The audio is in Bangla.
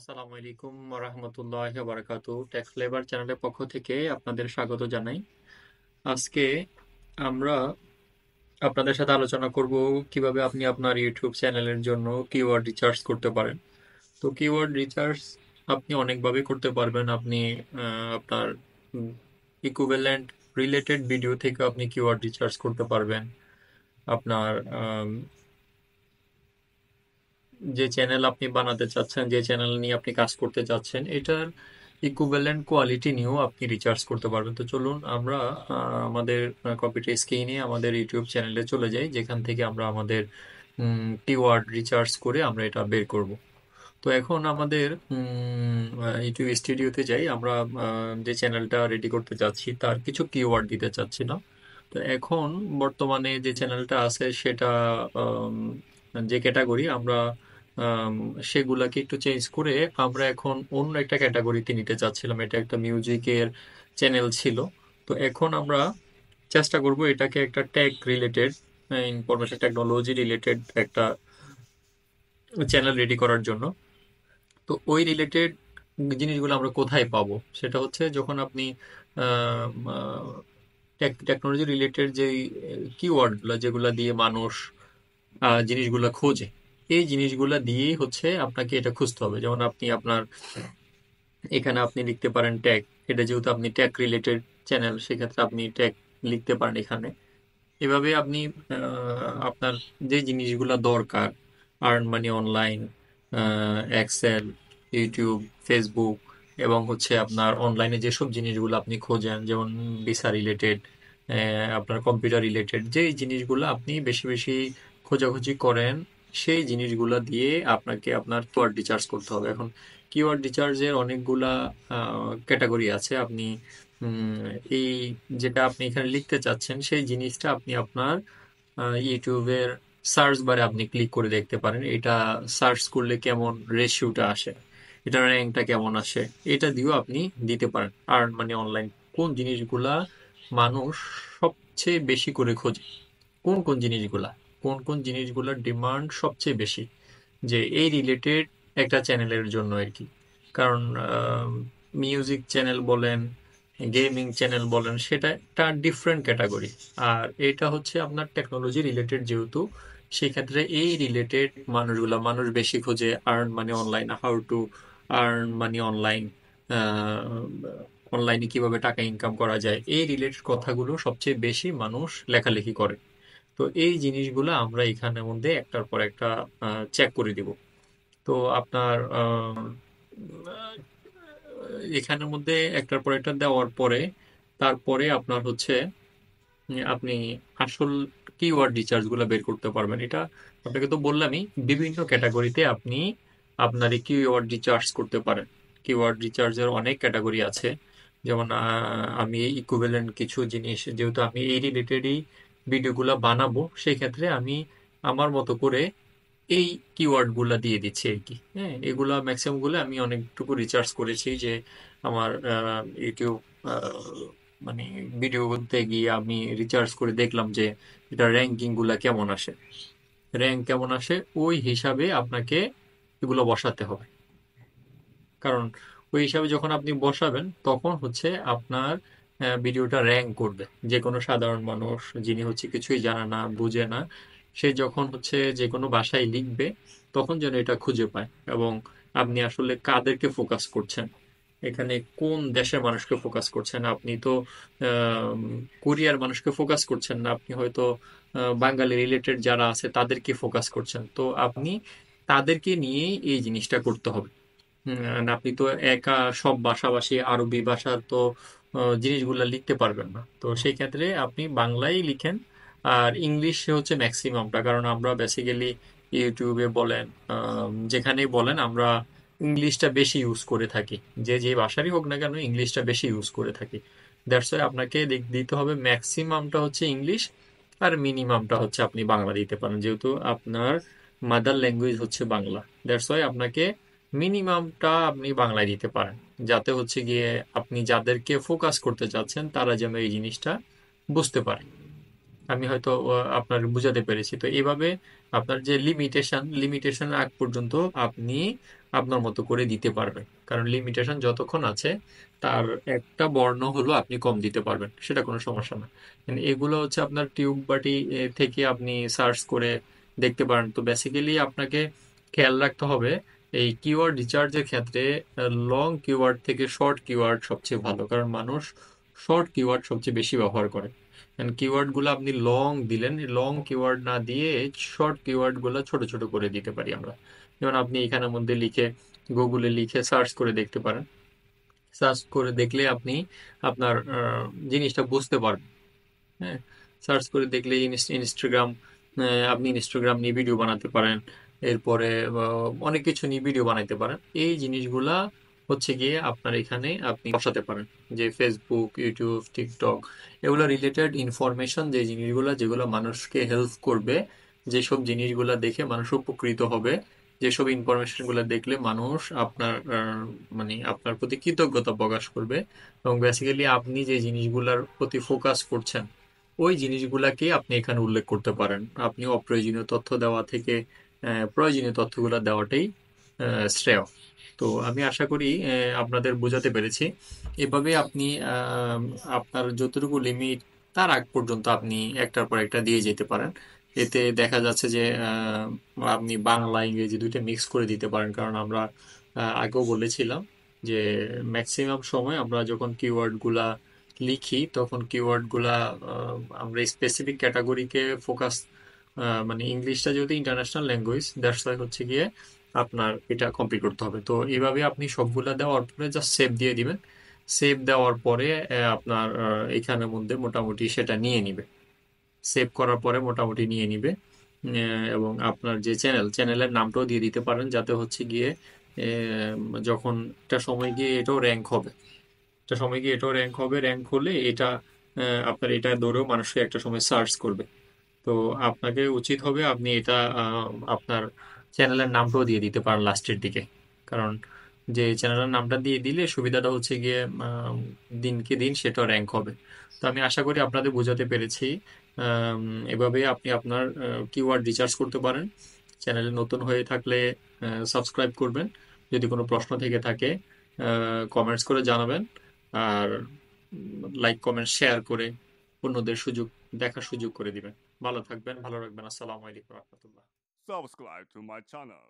আসসালামু আলাইকুম রহমতুল্লাহ বারাকাতু টেক্স লেবার চ্যানেলের পক্ষ থেকে আপনাদের স্বাগত জানাই। আজকে আমরা আপনাদের সাথে আলোচনা করব কিভাবে আপনি আপনার ইউটিউব চ্যানেলের জন্য কিওয়ার্ড রিসার্চ করতে পারেন। তো কিওয়ার্ড রিসার্চ আপনি অনেকভাবে করতে পারবেন। আপনি আপনার ইকুইভ্যালেন্ট রিলেটেড ভিডিও থেকে আপনি কিওয়ার্ড রিসার্চ করতে পারবেন। আপনার যে চ্যানেল আপনি বানাতে চাচ্ছেন, যে চ্যানেল নিয়ে আপনি কাজ করতে চাচ্ছেন, এটার ইকুইভ্যালেন্ট কোয়ালিটি নিয়েও আপনি রিসার্চ করতে পারবেন। তো চলুন আমরা আমাদের কম্পিউটার স্ক্রিনে আমাদের ইউটিউব চ্যানেলে চলে যাই, যেখান থেকে আমরা আমাদের কিওয়ার্ড রিসার্চ করে আমরা এটা বের করব। তো এখন আমাদের ইউটিউব স্টুডিওতে যাই। আমরা যে চ্যানেলটা রেডি করতে চাচ্ছি তার কিছু কিওয়ার্ড দিতে চাচ্ছিলাম। তো এখন বর্তমানে যে চ্যানেলটা আছে সেটা আম, যে ক্যাটাগরি আমরা আম, সেগুলাকে একটু চেঞ্জ করে আমরা এখন অন্য একটা ক্যাটাগরিতে নিতে চাচ্ছিলাম। এটা একটা মিউজিকের চ্যানেল ছিল। তো এখন আমরা চেষ্টা করব এটাকে একটা tag related, information technology related একটা চ্যানেল রেডি করার জন্য। তো ওই রিলেটেড জিনিসগুলো আমরা কোথায় পাবো, সেটা হচ্ছে যখন আপনি টেকনোলজি রিলেটেড যে কিওয়ার্ডগুলো যেগুলো দিয়ে মানুষ জিনিসগুলো খোঁজে, এই জিনিসগুলো দিয়েই হচ্ছে আপনাকে এটা খুঁজতে হবে। যেমন আপনি আপনার এখানে আপনি লিখতে পারেন ট্যাগ। এটা যেহেতু আপনি ট্যাগ রিলেটেড চ্যানেল, সেক্ষেত্রে আপনি ট্যাগ লিখতে পারেন এখানে। এভাবে আপনি আপনার যে জিনিসগুলো দরকার, earn money online, Excel, YouTube, Facebook, এবং হচ্ছে আপনার অনলাইনে যেসব জিনিসগুলো আপনি খোঁজেন, যেমন ভিসা রিলেটেড, আপনার কম্পিউটার রিলেটেড যে জিনিসগুলো আপনি বেশি বেশি খোঁজাখুঁজি করেন, সেই জিনিসগুলো দিয়ে আপনাকে আপনার কিওয়ার্ড রিসার্চ করতে হবে। এখন কিওয়ার্ড রিসার্চের অনেকগুলা ক্যাটাগরি আছে। আপনি উম, এই যেটা আপনি এখানে লিখতে চাচ্ছেন সেই জিনিসটা আপনি আপনার ইউটিউবের সার্চ বারে আপনি ক্লিক করে দেখতে পারেন এটা সার্চ করলে কেমন রেশিওটা আসে, এটা র্যাঙ্কটা কেমন আসে, এটা দিয়েও আপনি দিতে পারেন। আর মানে অনলাইন কোন জিনিসগুলা মানুষ সবচেয়ে বেশি করে খোঁজে, কোন কোন জিনিসগুলা, কোন কোন জিনিসগুলোর ডিমান্ড সবচেয়ে বেশি, যে এই রিলেটেড একটা চ্যানেলের জন্য আর কি। কারণ মিউজিক চ্যানেল বলেন, গেমিং চ্যানেল বলেন, সেটা একটা ডিফারেন্ট ক্যাটাগরি। আর এটা হচ্ছে আপনার টেকনোলজি রিলেটেড, যেহেতু সেই ক্ষেত্রে এই রিলেটেড মানুষ বেশি খোঁজে। Earn money online, how to earn money online, অনলাইনে কিভাবে টাকা ইনকাম করা যায়, এই রিলেটেড কথাগুলো সবচেয়ে বেশি মানুষ লেখালেখি করে। তো এই জিনিসগুলো আমরা এখানের মধ্যে একটার পর একটা চেক করে দিব। তো আপনার এখানের মধ্যে একটার পর একটা দেওয়ার পরে তারপরে আপনার হচ্ছে আপনি আসল কিওয়ার্ড রিসার্চ গুলো বের করতে পারবেন। এটা আপনাকে তো বললামই, বিভিন্ন ক্যাটাগরিতে আপনি আপনার এই কিওয়ার্ড রিসার্চ করতে পারেন। কিওয়ার্ড রিসার্চের অনেক ক্যাটাগরি আছে। যেমন আমি ইকুইভ্যালেন্ট কিছু জিনিস, যেহেতু আমি এই রিলেটেডই ভিডিওগুলো বানাবো, সেই ক্ষেত্রে আমি আমার মতো করে এই কিওয়ার্ড গুলা দিয়ে দিচ্ছি আর কি। হ্যাঁ, এগুলা ম্যাক্সিমাম গুলো আমি অনেকটুকু রিসার্চ করেছি, যে আমার ইউটিউব মানে ভিডিওতে গিয়ে আমি রিসার্চ করে দেখলাম যে এটা র্যাঙ্কিং গুলা কেমন আসে, র্যাঙ্ক কেমন আসে, ওই হিসাবে আপনাকে এগুলো বসাতে হবে। কারণ ওই হিসাবে যখন আপনি বসাবেন তখন হচ্ছে আপনার ভিডিওটা র্যাঙ্ক করবে। যে কোনো সাধারণ মানুষ যিনি হচ্ছে কিছুই জানে না, বুঝে না, সে যখন হচ্ছে যে কোনো ভাষায় লিখবে তখন যেন এটা খুঁজে পায়। এবং আপনি আসলে কাদেরকে ফোকাস করছেন, এখানে কোন দেশের মানুষকে ফোকাস করছেন। আপনি তো আম, কোরিয়ার মানুষকে ফোকাস করছেন না, আপনি হয়তো বাঙালি রিলেটেড যারা আছে তাদেরকে ফোকাস করছেন। তো আপনি তাদেরকে নিয়েই এই জিনিসটা করতে হবে। and আপনি তো একা সব ভাষাভাষী আরবি ভাষার তো জিনিসগুলো লিখতে পারবেন না। তো সেই ক্ষেত্রে আপনি বাংলায় লিখেন। আর ইংলিশে হচ্ছে ম্যাক্সিমামটা, কারণ আমরা বেসিক্যালি ইউটিউবে বলেন যেখানেই বলেন আমরা ইংলিশটা বেশি ইউজ করে থাকি। যে যে ভাষারই হোক না কেন ইংলিশটা বেশি ইউজ করে থাকি। দ্যাটস ওয়াই আপনাকে দিতে হবে ম্যাক্সিমামটা হচ্ছে ইংলিশ, আর মিনিমামটা হচ্ছে আপনি বাংলা দিতে পারেন, যেহেতু আপনার মাদার ল্যাঙ্গুয়েজ হচ্ছে বাংলা। দ্যাটস ওয়াই আপনাকে মিনিমামটা আপনি বাংলায় দিতে পারেন, যাতে হচ্ছে গিয়ে আপনি যাদেরকে ফোকাস করতে চাচ্ছেন তারা যেন এই জিনিসটা বুঝতে পারে। আমি হয়তো আপনার বুঝাতে পেরেছি। তো এভাবে আপনার যে লিমিটেশন আগ পর্যন্ত আপনি আপনার মতো করে দিতে পারবেন। কারণ লিমিটেশন যতক্ষণ আছে তার একটা বর্ণ হলো আপনি কম দিতে পারবেন, সেটা কোনো সমস্যা না। And এগুলো হচ্ছে আপনার টিউব বাটি থেকে আপনি সার্চ করে দেখতে পারেন। তো বেসিক্যালি আপনাকে খেয়াল রাখতে হবে এই কিওয়ার্ড রিসার্চের ক্ষেত্রে লং কিওয়ার্ড থেকে শর্ট কিওয়ার্ড সবচেয়ে ভালো, কারণ মানুষ শর্ট কিওয়ার্ড সবচেয়ে বেশি ব্যবহার করে। কিওয়ার্ড গুলো আপনি লং দিলেন, লং কিওয়ার্ড না দিয়ে শর্ট কিওয়ার্ড গুলো ছোট ছোট করে দিতে পারি আমরা। যেমন আপনি এখানের মধ্যে লিখে গুগলে লিখে সার্চ করে দেখতে পারেন। সার্চ করে দেখলে আপনি আপনার জিনিসটা বুঝতে পারবেন। হ্যাঁ, সার্চ করে দেখলে ইনস্টাগ্রাম, আপনি ইনস্টাগ্রাম নিয়ে ভিডিও বানাতে পারেন। এরপরে অনেক কিছু নিয়ে ভিডিও বানাইতে পারেন। এই জিনিসগুলা হচ্ছে গিয়ে আপনার এখানে আপনি বসাতে পারেন, যে ফেসবুক, ইউটিউব, টিকটক, এগুলো রিলেটেড ইনফরমেশন, যে জিনিসগুলো যেগুলো মানুষকে হেল্প করবে, যেসব জিনিসগুলা দেখে মানুষ উপকৃত হবে, যেসব ইনফরমেশনগুলো দেখলে মানুষ আপনার মানে আপনার প্রতি কৃতজ্ঞতা প্রকাশ করবে, এবং বেসিক্যালি আপনি যে জিনিসগুলোর প্রতি ফোকাস করছেন ওই জিনিসগুলাকে আপনি এখানে উল্লেখ করতে পারেন। আপনি অপ্রয়োজনীয় তথ্য দেওয়া থেকে প্রয়োজনীয় তথ্যগুলো দেওয়াটাই শ্রেয়। তো আমি আশা করি আপনাদের বোঝাতে পেরেছি। এভাবে আপনি আপনার যতটুকু লিমিট তার আগ পর্যন্ত আপনি একটার পর একটা দিয়ে যেতে পারেন। এতে দেখা যাচ্ছে যে আপনি বাংলা ইংরেজি দুইটা মিক্স করে দিতে পারেন, কারণ আমরা আগেও বলেছিলাম যে ম্যাক্সিমাম সময় আমরা যখন কিওয়ার্ড গুলা লিখি তখন কিওয়ার্ড গুলা আমরা স্পেসিফিক ক্যাটাগরিকে ফোকাস, মানে ইংলিশটা যেহেতু ইন্টারন্যাশনাল ল্যাঙ্গুয়েজ, দ্যাটস ওয়াই হচ্ছে গিয়ে আপনার এটা কমপ্লিট করতে হবে। তো এইভাবে আপনি সবগুলা দেওয়ার পরে জাস্ট সেভ দিয়ে দিবেন। সেভ দেওয়ার পরে আপনার এখানের মধ্যে মোটামুটি সেটা নিয়ে নিবে। সেভ করার পরে মোটামুটি নিয়ে নিবে। এবং আপনার যে চ্যানেলের নামটাও দিয়ে দিতে পারেন, যাতে হচ্ছে গিয়ে যখন একটা সময় গিয়ে এটাও র্যাঙ্ক হবে, একটা সময় গিয়ে এটাও র্যাঙ্ক হবে, র্যাঙ্ক হলে এটা আপনার এটা ধরেও মানুষকে একটা সময় সার্চ করবে। তো আপনাকে উচিত হবে আপনি এটা আপনার চ্যানেলের নামটাও দিয়ে দিতে পারেন লাস্টের দিকে। কারণ যে চ্যানেলের নামটা দিয়ে দিলে সুবিধাটা হচ্ছে গিয়ে দিনকে দিন সেটা র্যাঙ্ক হবে। তো আমি আশা করি আপনাদের বোঝাতে পেরেছি। আম, এভাবে আপনি আপনার কিওয়ার্ড রিসার্চ করতে পারেন। চ্যানেলে নতুন হয়ে থাকলে সাবস্ক্রাইব করবেন। যদি কোনো প্রশ্ন থেকে থাকে কমেন্টস করে জানাবেন। আর লাইক কমেন্ট শেয়ার করে অন্যদের দেখার সুযোগ করে দিবেন। ভালো থাকবেন, ভালো রাখবেন। আসসালামু আলাইকুম রহমতুল্লাহ। Subscribe to my channel.